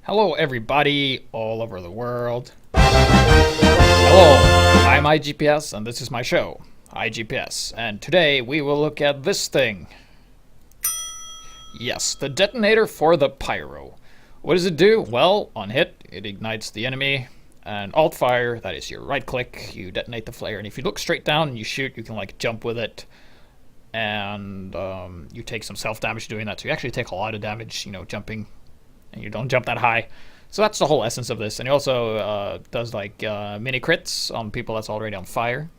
Hello everybody all over the world. Hello, I'm HiGPS and this is my show, HiGPS, and today we will look at this thing. Yes, the detonator for the pyro. What does it do? Well, on hit, it ignites the enemy, and alt fire, that is your right click, you detonate the flare, and if you look straight down and you shoot, you can like jump with it, and you take some self damage doing that, so you actually take a lot of damage, jumping. And you don't jump that high. So that's the whole essence of this. And he also does like mini crits on people that's already on fire.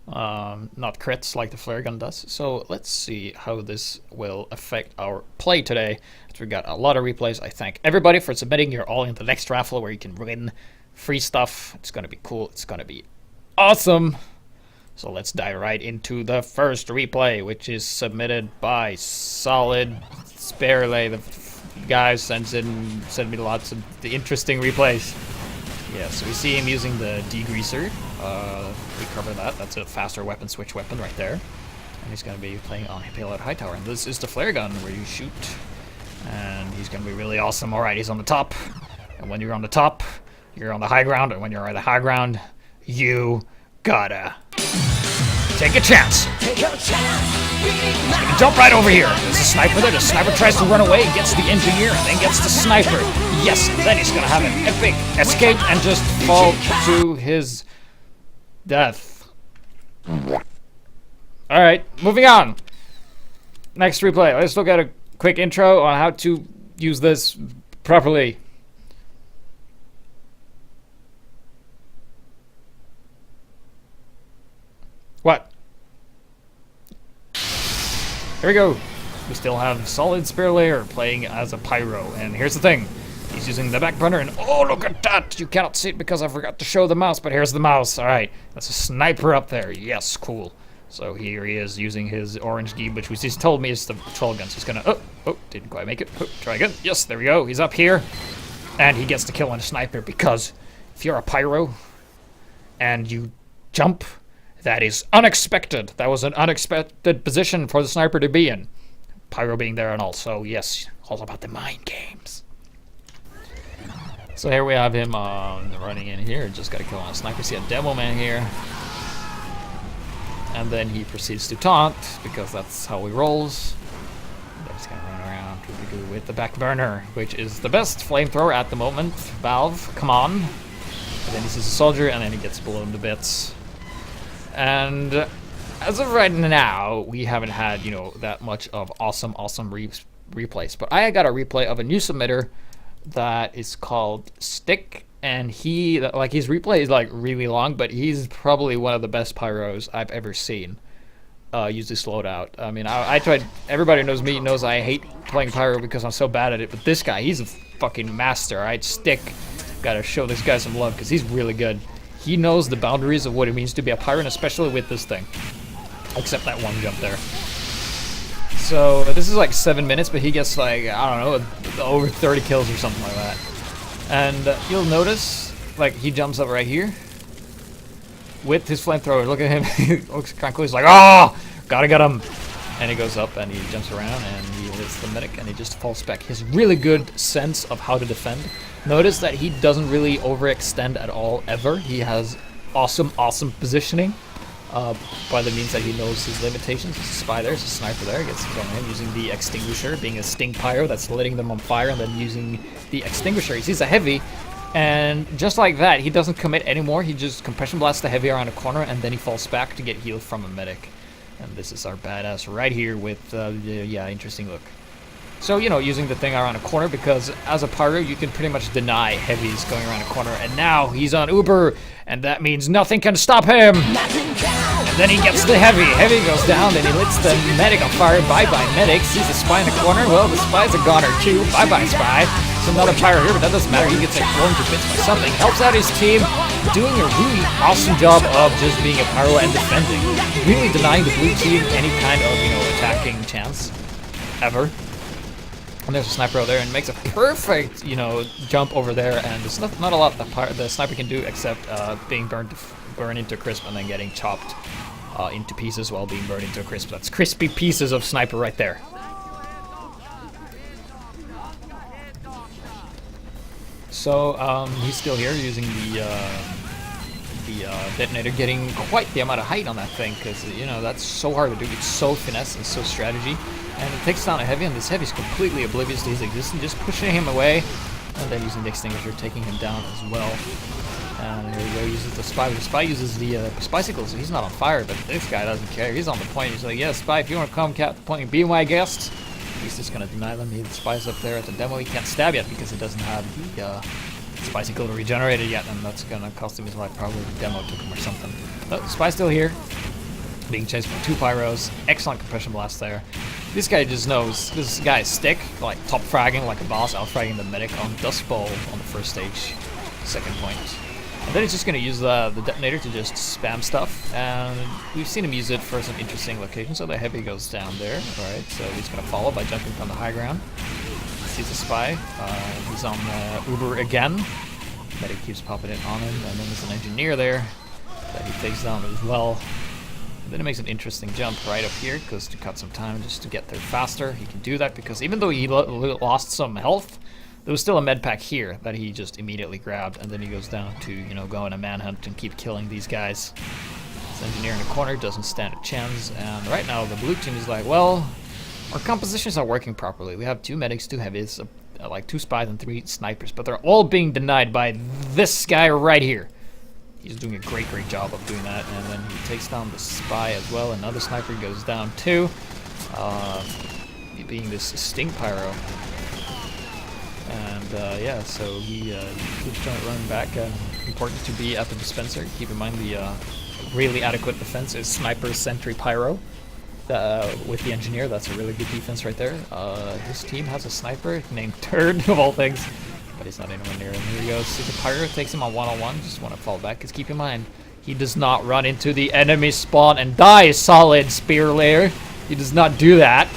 Not crits like the flare gun does. So let's see how this will affect our play today. So we got a lot of replays. I thank everybody for submitting. You're all in the next raffle where you can win free stuff. It's going to be cool. It's going to be awesome. So let's dive right into the first replay, which is submitted by Solid Sparelay. The guy send me lots of the interesting replays. Yeah, so we see him using the degreaser. We cover that. That's a faster weapon switch weapon right there. And he's going to be playing on Payload High Tower. And this is the flare gun where you shoot. And he's going to be really awesome. Alright, he's on the top. And when you're on the top, you're on the high ground. And when you're on the high ground, you gotta take a chance. He's gonna jump right over here. There's a sniper there. The sniper tries to run away, gets the engineer, and then gets the sniper. Yes, and then he's gonna have an epic escape and just fall to his death. Alright, moving on. Next replay. Let's look at a quick intro on how to use this properly. What? Here we go. We still have Solid Sparelay playing as a pyro, and here's the thing. He's using the back burner, and oh, look at that! You cannot see it because I forgot to show the mouse, but here's the mouse. Alright, that's a sniper up there. Yes, cool. So here he is using his orange gear, which he's told me is the patrol gun. So he's gonna, didn't quite make it. Try again. Yes, there we go. He's up here, and he gets the kill on a sniper because if you're a pyro and you jump, that is unexpected. That was an unexpected position for the sniper to be in. Pyro being there and all. So yes, all about the mind games. So here we have him running in here. Just got to kill on a sniper. See a demo man here. And then he proceeds to taunt because that's how he rolls. Then he's gonna run around with the back burner, which is the best flamethrower at the moment. Valve, come on. And then he sees a soldier and then he gets blown to bits. And as of right now, we haven't had, that much of awesome replays. But I got a replay of a new submitter that is called Stick, and his replay is like really long, but he's probably one of the best pyros I've ever seen. Use this loadout. I mean, I tried. Everybody knows me, knows I hate playing pyro because I'm so bad at it. But this guy, he's a fucking master. Alright, Stick. Gotta show this guy some love because he's really good. He knows the boundaries of what it means to be a pyro, especially with this thing. Except that one jump there. So, this is like 7 minutes, but he gets like, I don't know, over 30 kills or something like that. And you'll notice, like, he jumps up right here with his flamethrower. Look at him. He looks kind of cool. He's like, oh, gotta get him. And he goes up and he jumps around and he hits the medic and he just falls back. He has really good sense of how to defend. Notice that he doesn't really overextend at all, ever. He has awesome positioning by the means that he knows his limitations. There's a spy there, there's a sniper there. He gets killed him using the extinguisher, being a sting pyro that's letting them on fire, and then using the extinguisher. He sees a heavy, and just like that, he doesn't commit anymore. He just compression blasts the heavy around a corner, and then he falls back to get healed from a medic. And this is our badass right here with, interesting look. So, using the thing around a corner, because as a pyro, you can pretty much deny heavies going around a corner. And now he's on Uber, and that means nothing can stop him. And then he gets the heavy. Heavy goes down, then he lights the medic on fire. Bye-bye, medic. Sees the spy in the corner. Well, the spy's a goner, too. Bye-bye, spy. So another pyro here, but that doesn't matter. He gets like blown to bits by something. Helps out his team, doing a really awesome job of just being a pyro and defending. Really denying the blue team any kind of, attacking chance. Ever. And there's a sniper over there, and makes a perfect, jump over there. And there's not a lot the sniper can do except being burned into crisp and then getting chopped into pieces while being burned into a crisp. That's crispy pieces of sniper right there. So he's still here using the detonator, getting quite the amount of height on that thing, because you know that's so hard to do. It's so finesse and so strategy, and it takes down a heavy, and this heavy's completely oblivious to his existence, just pushing him away, and then using the extinguisher, taking him down as well. And here we go, uses the spy. The spy uses the bicycle, so he's not on fire, but this guy doesn't care. He's on the point. He's like, yeah, spy, if you want to come cap the point and be my guest. He's just gonna deny them. The spy's up there at the demo. He can't stab yet because he doesn't have the bicycle regenerated yet, and that's gonna cost him his life. Probably the demo took him or something. But the spy's still here, being chased by 2 pyros. Excellent compression blast there. This guy just knows this guy's stick, like top fragging like a boss, out fragging the medic on Dust Bowl on the first stage, second point. And then he's just going to use the detonator to just spam stuff, and we've seen him use it for some interesting locations. So the heavy goes down there, alright, so he's going to follow by jumping from the high ground. Sees a spy, he's on Uber again. Medic keeps popping it on him, and then there's an engineer there that he takes down as well. And then he makes an interesting jump right up here, because to cut some time just to get there faster. He can do that because even though he lost some health, there was still a med pack here that he just immediately grabbed, and then he goes down to, you know, go on a manhunt and keep killing these guys. This engineer in the corner doesn't stand a chance, and right now the blue team is like, well, our compositions are working properly. We have 2 medics, 2 heavies, like 2 spies and 3 snipers, but they're all being denied by this guy right here. He's doing a great job of doing that, and then he takes down the spy as well. Another sniper goes down too, being this Sting Pyro. And yeah, so he keeps trying to run back. Important to be at the dispenser. Keep in mind the really adequate defense is Sniper, Sentry, Pyro. With the engineer, that's a really good defense right there. His team has a sniper named Turd of all things, but he's not anywhere near him. Here he goes. See the Pyro takes him on one-on-one. Just want to fall back, because keep in mind, he does not run into the enemy spawn and die solid spear layer. He does not do that.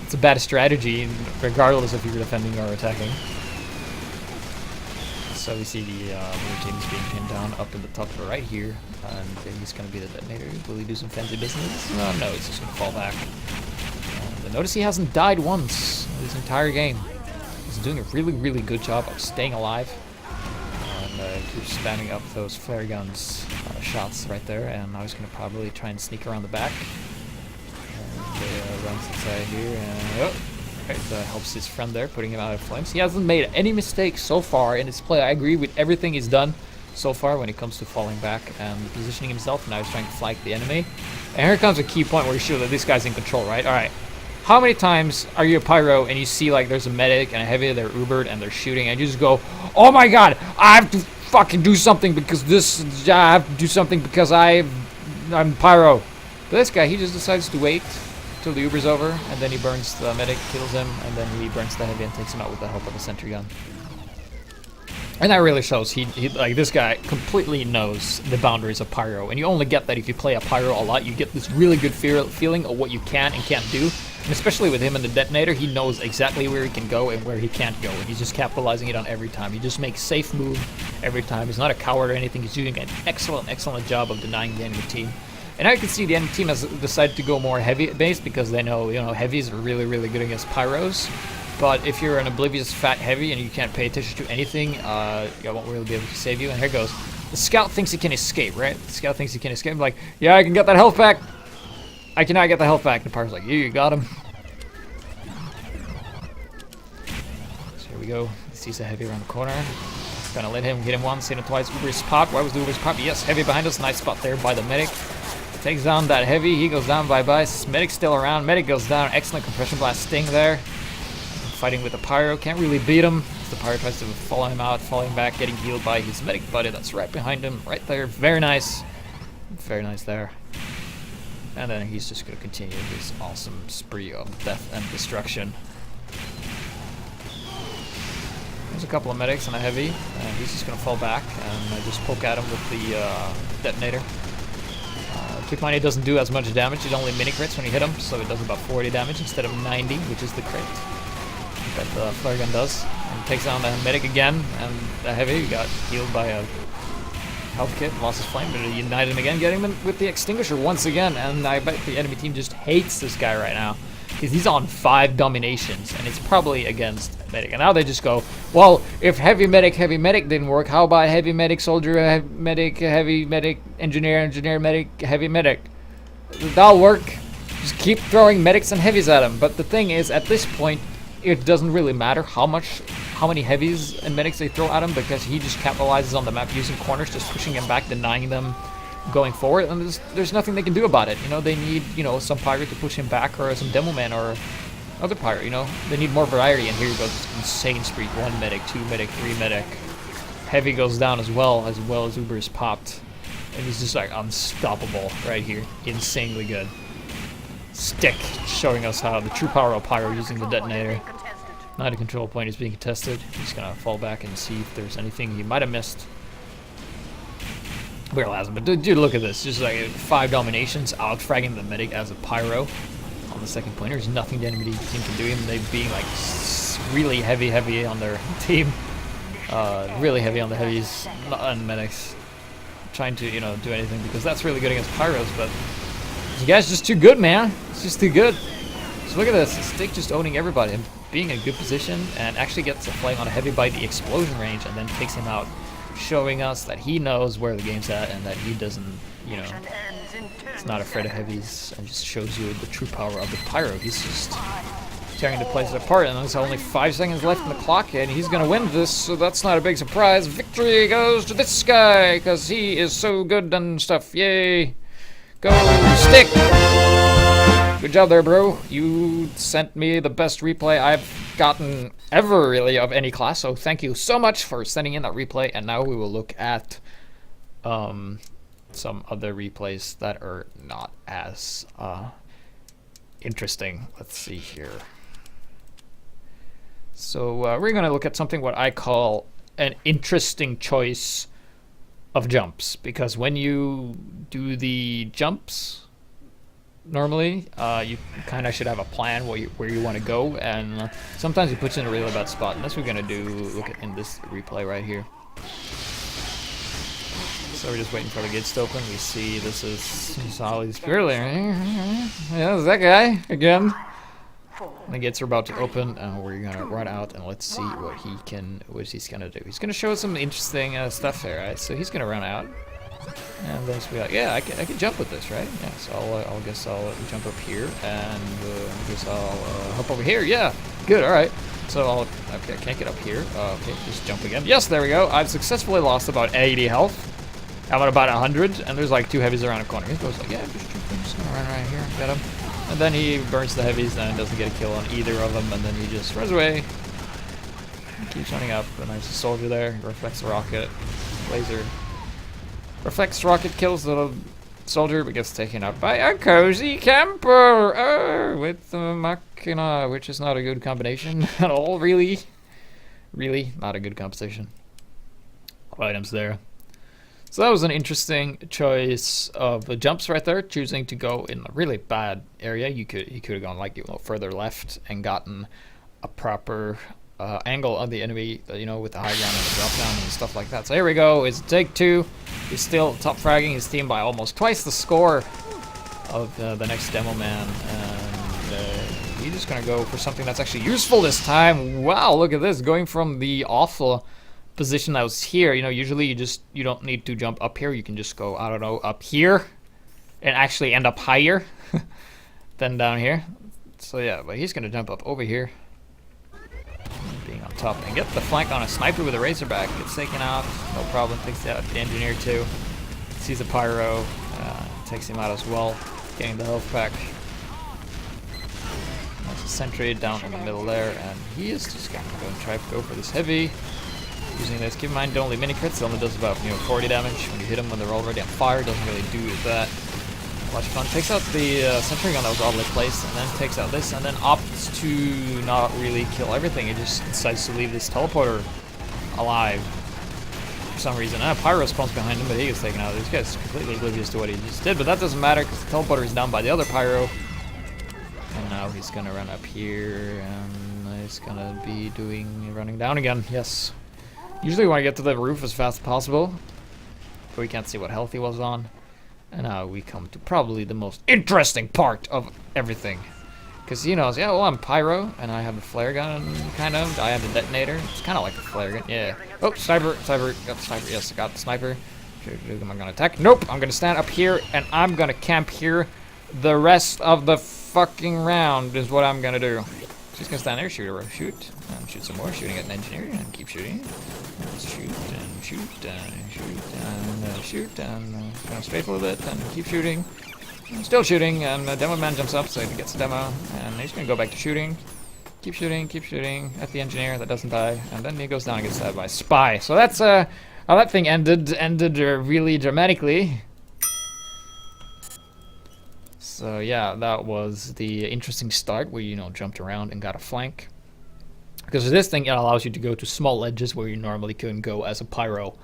It's a bad strategy, regardless if you're defending or attacking. So we see the blue team is being pinned down up in the top right here, and he's going to be the detonator. Will he do some fancy business? No, he's just going to fall back. And notice he hasn't died once this entire game. He's doing a really good job of staying alive. And keeps spamming up those flare guns shots right there, and now he's going to probably try and sneak around the back. Runs inside here, and helps his friend there, putting him out of flames. He hasn't made any mistakes so far in his play. I agree with everything he's done so far when it comes to falling back and positioning himself. Now he's trying to flank the enemy. And here comes a key point where you show that this guy's in control, right? Alright. How many times are you a pyro and you see like there's a medic and a heavy, they're Ubered and they're shooting, and you just go, oh my god, I have to fucking do something because I have to do something because I'm pyro. But this guy, he just decides to wait till the Uber's over, and then he burns the medic, kills him, and then he burns the heavy and takes him out with the help of a sentry gun. And that really shows he like, this guy completely knows the boundaries of pyro, and you only get that if you play a pyro a lot. You get this really good feeling of what you can and can't do, and especially with him and the detonator, he knows exactly where he can go and where he can't go, and he's just capitalizing it on every time. He just makes safe move every time. He's not a coward or anything. He's doing an excellent job of denying the enemy team. And I can see the enemy team has decided to go more heavy-based because they know, you know, heavies are really good against pyros. But if you're an oblivious fat heavy and you can't pay attention to anything, I won't really be able to save you. And here goes. The scout thinks he can escape, right? The scout thinks he can escape. I'm like, yeah, I can get that health back. I cannot get the health back. The pyro's like, you got him. So here we go. He sees a heavy around the corner. Gonna let him hit him once, hit him twice. Uber's spot. Why was the Uber's spot? Yes, heavy behind us. Nice spot there by the medic. Takes down that heavy. He goes down. Bye-bye. Medic's still around. Medic goes down. Excellent compression blast sting there. Fighting with the pyro. Can't really beat him. The pyro tries to follow him out, falling back, getting healed by his medic buddy that's right behind him. Right there. Very nice. Very nice there. And then he's just going to continue his awesome spree of death and destruction. There's a couple of medics and a heavy. He's just going to fall back and just poke at him with the detonator. Keep in mind it doesn't do as much damage. It only mini crits when you hit him, so it does about 40 damage instead of 90, which is the crit that the flare gun does. And takes down the medic again, and the heavy got healed by a health kit, lost his flame, but he united him again, getting him with the extinguisher once again. And I bet the enemy team just hates this guy right now. Because he's on 5 dominations, and it's probably against medic. And now they just go, well, if heavy medic didn't work, how about heavy medic, soldier, heavy medic, engineer, medic, heavy medic? That'll work. Just keep throwing medics and heavies at him. But the thing is, at this point, it doesn't really matter how many heavies and medics they throw at him, because he just capitalizes on the map using corners, just pushing him back, denying them going forward, and there's nothing they can do about it. You know, they need, you know, some pirate to push him back, or some demo man, or other pirate. You know, they need more variety. And here goes this insane streak: 1 medic, 2 medic, 3 medic. Heavy goes down as well as Uber is popped, and he's just like unstoppable right here. Insanely good. Stick showing us how the true power of pyro using the detonator. Not a control point is being contested. He's gonna fall back and see if there's anything he might have missed. Barrel has him, but dude, look at this. Just like 5 dominations, out-fragging the medic as a pyro on the second point. There's nothing the enemy team can do, even they being like really heavy on their team. Really heavy on the heavies and medics. Trying to, you know, do anything, because that's really good against pyros, but this guy's just too good, man. It's just too good. So look at this. Stick just owning everybody and being in a good position, and actually gets a flame on a heavy by the explosion range, and then takes him out, showing us that he knows where the game's at, and that he doesn't, you know, he's not afraid of heavies, and just shows you the true power of the pyro. He's just tearing the place apart, and there's only 5 seconds left in the clock, and he's gonna win this, so that's not a big surprise. Victory goes to this guy, because he is so good and stuff. Yay! Go Stick! Good job there, bro. You sent me the best replay I've gotten ever, really, of any class, so thank you so much for sending in that replay. And now we will look at some other replays that are not as interesting. Let's see here. So we're going to look at something what I call an interesting choice of jumps, because when you do the jumps, normally, you kind of should have a plan where you want to go, and sometimes it puts you in a really bad spot. And that's what we're gonna do. Look at in this replay right here. So we're just waiting for the gates to open. We see this is Solly's purely. Yeah, it's that guy again. And the gates are about to open, and we're gonna run out and let's see what he's gonna do. He's gonna show us some interesting stuff here, right? So he's gonna run out. And then be like, yeah, I can jump with this, right? Yeah, so I guess I'll jump up here, and I guess I'll hop over here. Yeah, good, all right. So okay, I can't get up here. Okay, just jump again. Yes, there we go. I've successfully lost about 80 health. I'm at about 100, and there's like 2 heavies around the corner. He goes like, yeah, just gonna run right here, get him. And then he burns the heavies, and doesn't get a kill on either of them, and then he just runs away. Keeps running up, and there's a soldier there. Reflects the rocket, laser. Reflects rocket, kills the soldier, but gets taken out by a cozy camper with the machina, which is not a good combination at all. Really not a good composition of items there. So that was an interesting choice of the jumps right there, choosing to go in a really bad area. He could have gone like further left and gotten a proper angle on the enemy, you know, with the high ground and the drop down and stuff like that. So here we go. It's take 2. He's still top fragging his team by almost twice the score of the next demo man, and he's just gonna go for something that's actually useful this time. Wow, look at this, going from the awful position that was here. You know, usually you don't need to jump up here. You can just go, I don't know, up here and actually end up higher than down here. So yeah, but he's gonna jump up over here, being on top, and get the flank on a sniper with a razorback. Gets taken out, no problem. Takes out the engineer too. Sees a pyro, takes him out as well, getting the health pack. That's a sentry down in the middle there, and he is just gonna go for this heavy. Using this, keep in mind, only mini crits. It only does about 40 damage when you hit them when they're already on fire. Doesn't really do that much fun. Takes out the sentry gun that was already placed, and then takes out this, and then opts to not really kill everything. He just decides to leave this teleporter alive for some reason. Pyro spawns behind him, but he gets taken out. This guy's completely oblivious to what he just did, but that doesn't matter because the teleporter is down by the other pyro. And now he's gonna run up here, and he's gonna be running down again. Yes. Usually we want to get to the roof as fast as possible, but we can't see what health he was on. And now we come to probably the most interesting part of everything. Because he knows, yeah, well, I'm pyro, and I have a flare gun, kind of. I have a detonator. It's kind of like a flare gun, yeah. Oh, sniper, got the sniper. Yes, I got the sniper. Am I gonna attack? Nope, I'm gonna stand up here, and I'm gonna camp here the rest of the fucking round is what I'm gonna do. She's gonna stand there, shoot, and shoot some more, shooting at an engineer, and keep shooting. And shoot, and shoot, and shoot, and shoot, and go straight a little bit, and keep shooting. Still shooting, and the demo man jumps up so he gets the demo, and he's gonna go back to shooting. Keep shooting at the engineer that doesn't die, and then he goes down and gets stabbed by a spy. So that's how that thing ended really dramatically. So yeah, that was the interesting start where you know jumped around and got a flank. Because this thing, it allows you to go to small ledges where you normally couldn't go as a pyro.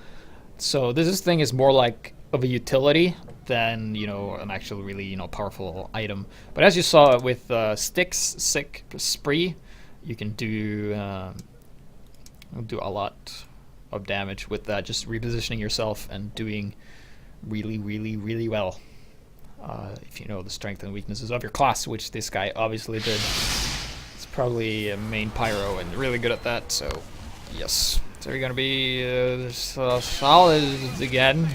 So this thing is more like of a utility than, you know, an actual really, you know, powerful item. But as you saw with Stick's Sick Spree, you can do a lot of damage with that, just repositioning yourself and doing really well. If you know the strength and weaknesses of your class, which this guy obviously did. It's probably a main pyro and really good at that, so yes. So you're gonna be solid again.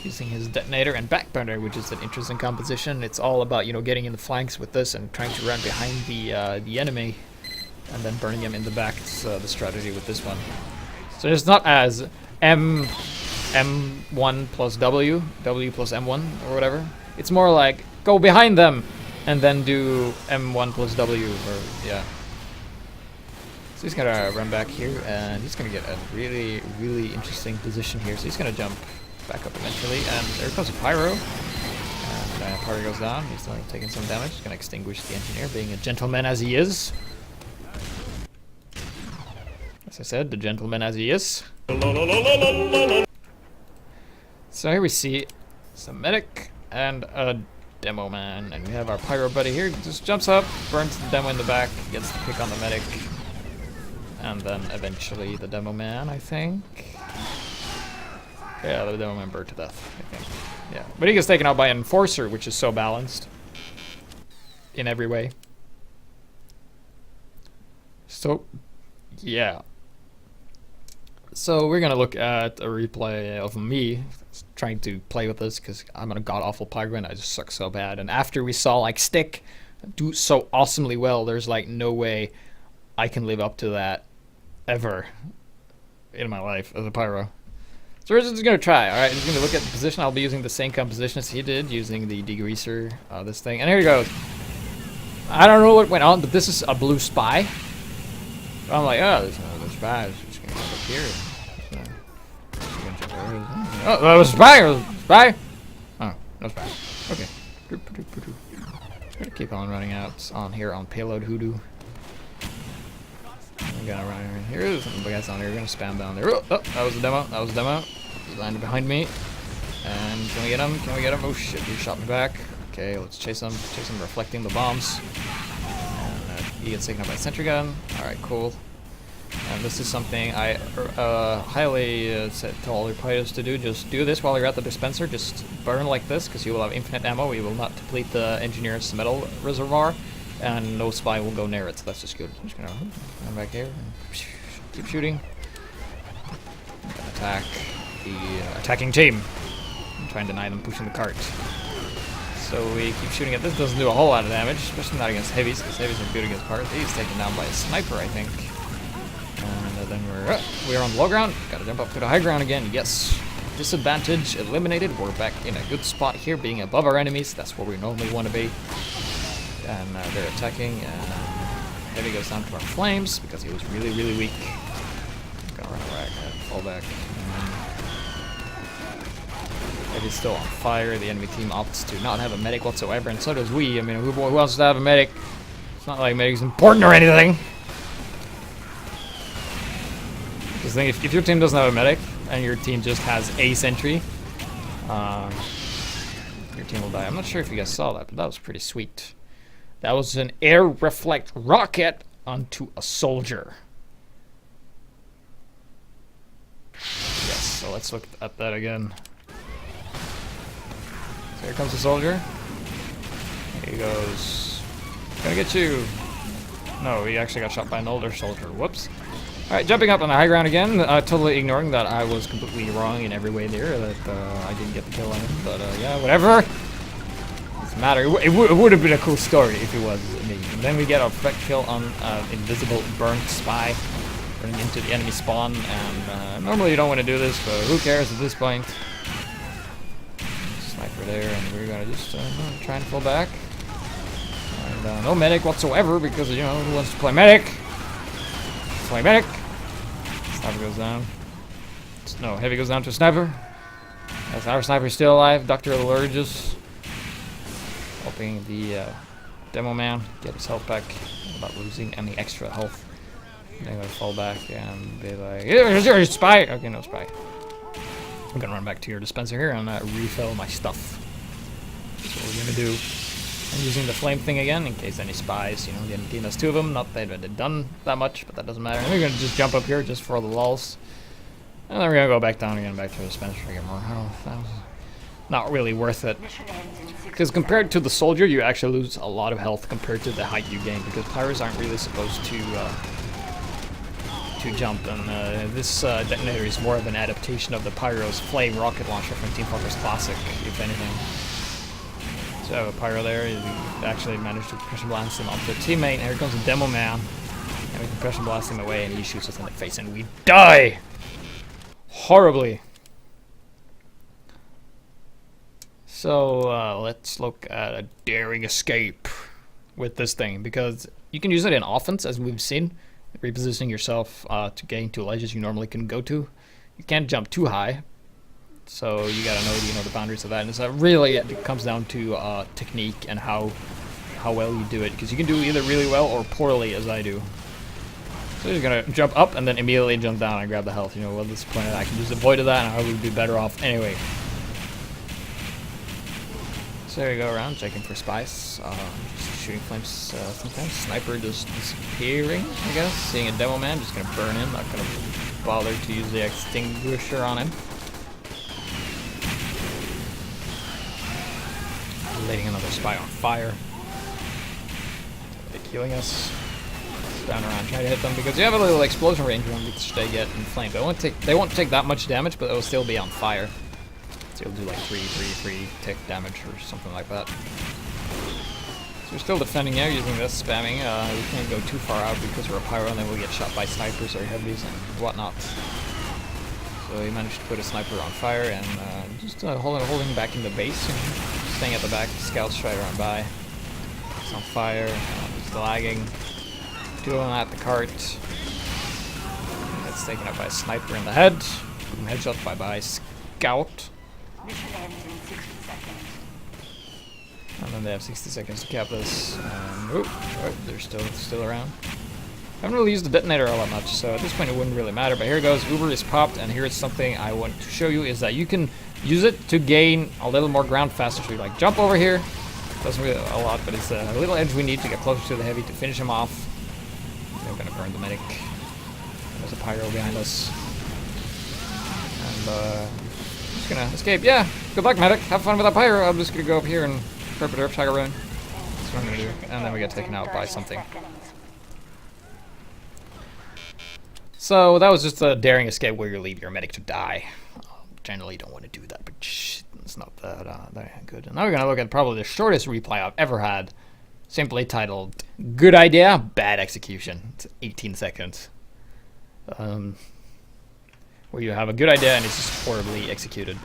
Using his detonator and backburner, which is an interesting composition. It's all about, you know, getting in the flanks with this and trying to run behind the enemy and then burning him in the back. It's the strategy with this one. So it's not as M1 plus W plus M1 or whatever. It's more like go behind them and then do M1 plus W, or yeah. So he's gonna run back here and he's gonna get a really interesting position here. So he's gonna jump back up eventually, and there goes a pyro, and pyro goes down. He's still taking some damage. He's gonna extinguish the engineer, being a gentleman as he is. As I said, the gentleman as he is. So here we see some medic and a demo man, and we have our pyro buddy here. Just jumps up, burns the demo in the back, gets the pick on the medic, and then eventually the demo man, I think. Yeah, the demo man burned to death, I think. Yeah, but he gets taken out by an enforcer, which is so balanced in every way. So, yeah. So we're gonna look at a replay of me trying to play with this because I'm a god-awful pyro and I just suck so bad. And after we saw like Stick do so awesomely well, there's like no way I can live up to that ever in my life as a pyro. So we're just gonna try, alright? Just gonna look at the position. I'll be using the same composition as he did, using the degreaser, this thing. And here he goes. I don't know what went on, but this is a blue spy. I'm like, oh, there's another spy. Just gonna jump up here. Oh, that was spy! Spy? Oh, no spy. Okay. Gonna keep on running out on here on payload hoodoo. I'm gonna run in here. There's some guys on here. We're gonna spam down there. Oh, that was a demo. That was a demo. He landed behind me. And can we get him? Can we get him? Oh shit, he shot me back. Okay, let's chase him. Chase him, reflecting the bombs. And he gets taken out by a sentry gun. Alright, cool. And this is something I highly tell all your players to do. Just do this while you're at the dispenser. Just burn like this, because you will have infinite ammo. You will not deplete the engineer's metal reservoir. And no spy will go near it, so that's just good. I'm just gonna run back here and keep shooting. And attack the attacking team. And try and deny them pushing the cart. So we keep shooting at this. Doesn't do a whole lot of damage, especially not against heavies, because heavies are good against parts. He's taken down by a sniper, I think. And then we're on the low ground. Gotta jump up to the high ground again. Yes. Disadvantage eliminated. We're back in a good spot here, being above our enemies. That's where we normally want to be. And they're attacking, and Heavy goes down to our flames because he was really weak. I'm gonna run back, fall back. Heavy's still on fire. The enemy team opts to not have a medic whatsoever, and so does we. I mean, who wants to have a medic? It's not like medic's important or anything. Just think, if your team doesn't have a medic and your team just has a sentry, your team will die. I'm not sure if you guys saw that, but that was pretty sweet. That was an air reflect rocket onto a soldier. Yes, so let's look at that again. So here comes the soldier. Here he goes. Gonna get you. No, he actually got shot by an older soldier. Whoops. Alright, jumping up on the high ground again, totally ignoring that I was completely wrong in every way there, that I didn't get the kill on him, but yeah, whatever. Doesn't matter. It would have been a cool story if it was me. And then we get a perfect kill on invisible burnt spy running into the enemy spawn, and normally you don't want to do this, but who cares at this point. Sniper there, and we're gonna just try and pull back. And no medic whatsoever, because, you know, who wants to play medic? Play medic. Sniper goes down. No, heavy goes down to sniper. As our sniper's still alive, Dr. Allergus. Helping the demo man get his health back without losing any extra health. They're gonna fall back and be like, here's your spy! Okay, no spy. I'm gonna run back to your dispenser here and refill my stuff. That's what we're gonna do. I'm using the flame thing again in case any spies, you know, the enemy team has 2 of them. Not that they've done that much, but that doesn't matter. And we're gonna just jump up here just for the lulz. And then we're gonna go back down again, back to the dispenser again more. Oh, that was not really worth it. Because compared to the soldier, you actually lose a lot of health compared to the height you gain, because pyros aren't really supposed to jump, and this detonator is more of an adaptation of the pyro's flame rocket launcher from Team Fortress Classic, if anything. So I have a pyro there. You actually managed to compression blast him onto a teammate. And here comes a demo man, and we compression blast him away, and he shoots us in the face, and we die horribly. So let's look at a daring escape with this thing, because you can use it in offense, as we've seen, repositioning yourself to gain to ledges you normally can go to. You can't jump too high, so you gotta know, you know, the boundaries of that. And so really it comes down to technique and how well you do it, because you can do either really well or poorly, as I do. So you're gonna jump up and then immediately jump down and grab the health. You know, what's the point of that? I can just avoid that, and I would be better off anyway. So there you go around, checking for spies. Just shooting flames sometimes. Sniper just disappearing, I guess. Seeing a demo man, just gonna burn him. Not gonna bother to use the extinguisher on him. Lighting another spy on fire. They're killing us. Down around, try to hit them, because you have a little explosion range on which they get inflamed. They won't take that much damage, but they'll still be on fire. So you'll do like 3 tick damage or something like that. So we're still defending here using this, spamming. We can't go too far out because we're a pyro, and then we'll get shot by snipers or heavies and whatnot. So we managed to put a sniper on fire, and just holding back in the base, and staying at the back. Scouts try to run by. It's on fire. It's lagging. 2 of them at the cart. It's taken out by a sniper in the head. Boom, headshot by scout. Mission ends in 60 seconds. And then they have 60 seconds to cap this. Oh, they're still around. I haven't really used the detonator all that much, so at this point it wouldn't really matter. But here it goes. Uber is popped, and here's something I want to show you, is that you can use it to gain a little more ground faster. So you like jump over here. Doesn't really a lot, but it's a little edge we need to get closer to the heavy to finish him off. They're gonna burn the medic. There's a pyro behind us. And just gonna escape. Yeah, good luck, medic. Have fun with that pyro. I'm just gonna go up here and perp it, tiger run. That's what I'm gonna do. And then we get taken out by something. So that was just a daring escape where you leave your medic to die. Generally, you don't want to do that, but it's not that good. And now we're gonna look at probably the shortest replay I've ever had, simply titled "Good Idea, Bad Execution." It's 18 seconds. Where you have a good idea and it's just horribly executed.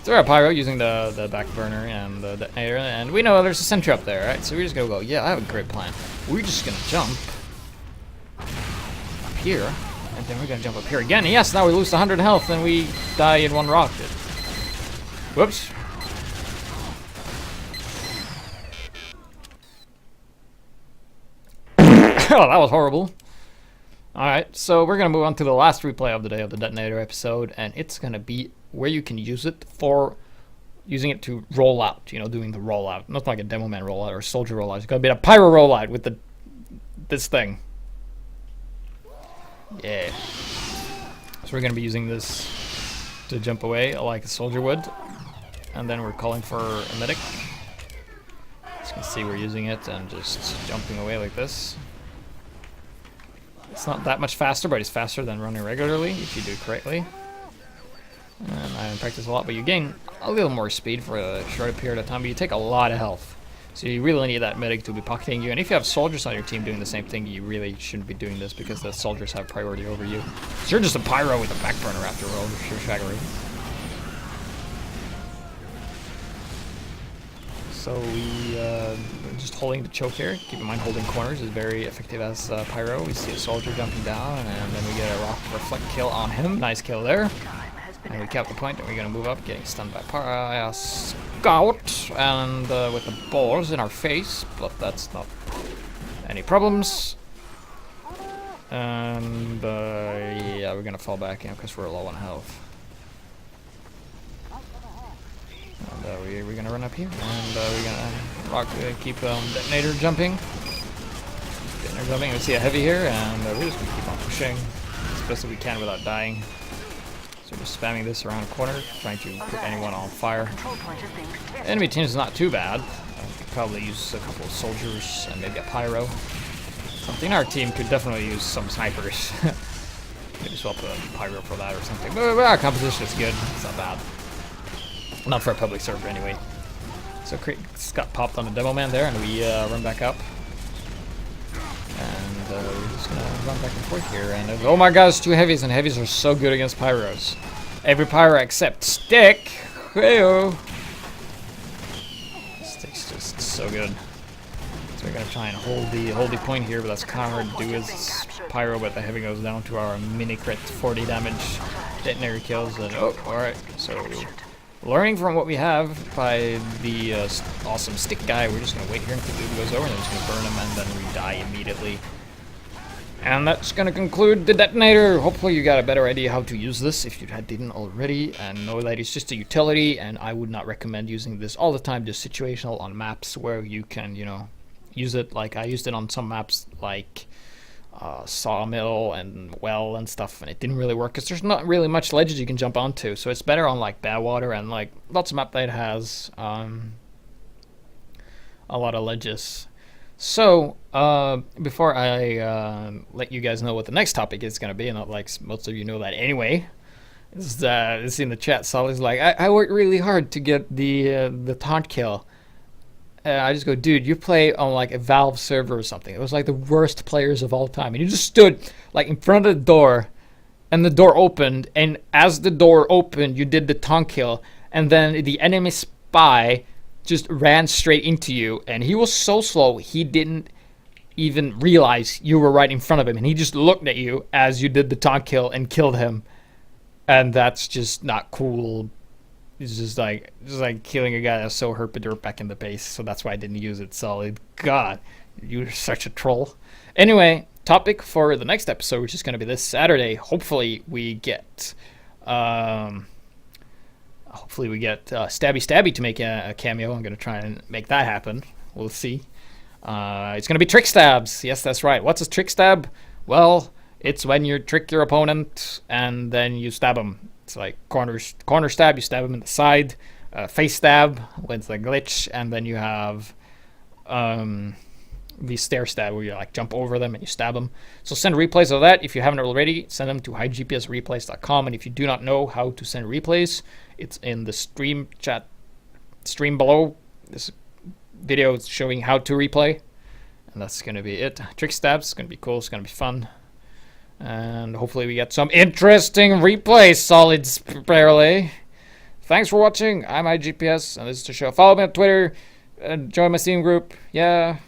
So we're a pyro using the back burner and the detonator, and we know there's a sentry up there, right? So we're just gonna go, yeah, I have a great plan. We're just gonna jump up here, and then we're gonna jump up here again. And yes, now we lose 100 health and we die in one rocket. Whoops. Oh, that was horrible. Alright, so we're going to move on to the last replay of the day of the Detonator episode, and it's going to be where you can use it for using it to roll out, you know, doing the rollout. Not like a demo man rollout or a soldier rollout. It's going to be a pyro rollout with this thing. Yeah. So we're going to be using this to jump away like a soldier would, and then we're calling for a medic. It's you can see we're using it and just jumping away like this. It's not that much faster, but it's faster than running regularly if you do it correctly. And I haven't practiced a lot, but you gain a little more speed for a short period of time, but you take a lot of health. So you really need that medic to be pocketing you. And if you have soldiers on your team doing the same thing, you really shouldn't be doing this because the soldiers have priority over you. So you're just a pyro with a backburner after all, sheer shaggery. So we're just holding the choke here. Keep in mind holding corners is very effective as pyro. We see a soldier jumping down and then we get a rock reflect kill on him. Nice kill there. And we kept the point and we're going to move up, getting stunned by Scout and with the balls in our face, but that's not any problems. And yeah, we're going to fall back in because we're low on health. And we're going to run up here, and we're going to keep Detonator jumping. Detonator jumping, we see a heavy here, and we're just going to keep on pushing as best as we can without dying. So just spamming this around the corner, trying to put anyone on fire. Enemy team is not too bad. I could probably use a couple of soldiers and maybe a pyro. Something our team could definitely use some snipers. Maybe swap a pyro for that or something. But our composition is good. It's not bad. Not for a public server anyway. So got popped on the demo man there, and we run back up. And we're just gonna run back and forth here. And oh my god, it's two heavies, and heavies are so good against pyros. Every pyro except Stick. Hey-oh. Stick's just so good. So we're gonna try and hold the point here, but that's kind of hard to do as pyro. But the heavy goes down to our mini crit 40 damage. Detonator kills, and oh, all right. So. Learning from what we have by the awesome stick guy, we're just going to wait here until the goes over, and then just going to burn him, and then we die immediately. And that's going to conclude the detonator. Hopefully you got a better idea how to use this if you didn't already, and know that it's just a utility, and I would not recommend using this all the time, just situational on maps where you can, you know, use it. Like I used it on some maps like Sawmill and Well and stuff, and it didn't really work because there's not really much ledges you can jump onto, so it's better on like Badwater and like lots of map that has a lot of ledges. So before I let you guys know what the next topic is going to be, and not like most of you know that anyway, is in the chat. Solly's like, I worked really hard to get the taunt kill. I just go, dude, you play on like a Valve server or something. It was like the worst players of all time. And you just stood like in front of the door, and the door opened, and as the door opened, you did the taunt kill, and then the enemy spy just ran straight into you, and he was so slow, he didn't even realize you were right in front of him, and he just looked at you as you did the taunt kill and killed him. And that's just not cool. It's just like killing a guy that's so herpaderp back in the base, so that's why I didn't use it. Solid. God, you're such a troll. Anyway, topic for the next episode, which is going to be this Saturday. Hopefully we get Stabby Stabby to make a cameo. I'm going to try and make that happen. We'll see. It's going to be trick stabs. Yes, that's right. What's a trick stab? Well, it's when you trick your opponent and then you stab them. It's like corner stab, you stab him in the side. Face stab, when it's a glitch, and then you have the stair stab where you like jump over them and you stab them. So send replays of that. If you haven't already, send them to HiGPSreplays.com. And if you do not know how to send replays, it's in the stream below. This video is showing how to replay. And that's going to be it. Trick stabs, it's going to be cool, it's going to be fun. And hopefully we get some interesting replays, solids, barely. Thanks for watching. I'm HiGPS, and this is the show. Follow me on Twitter, join my Steam group. Yeah.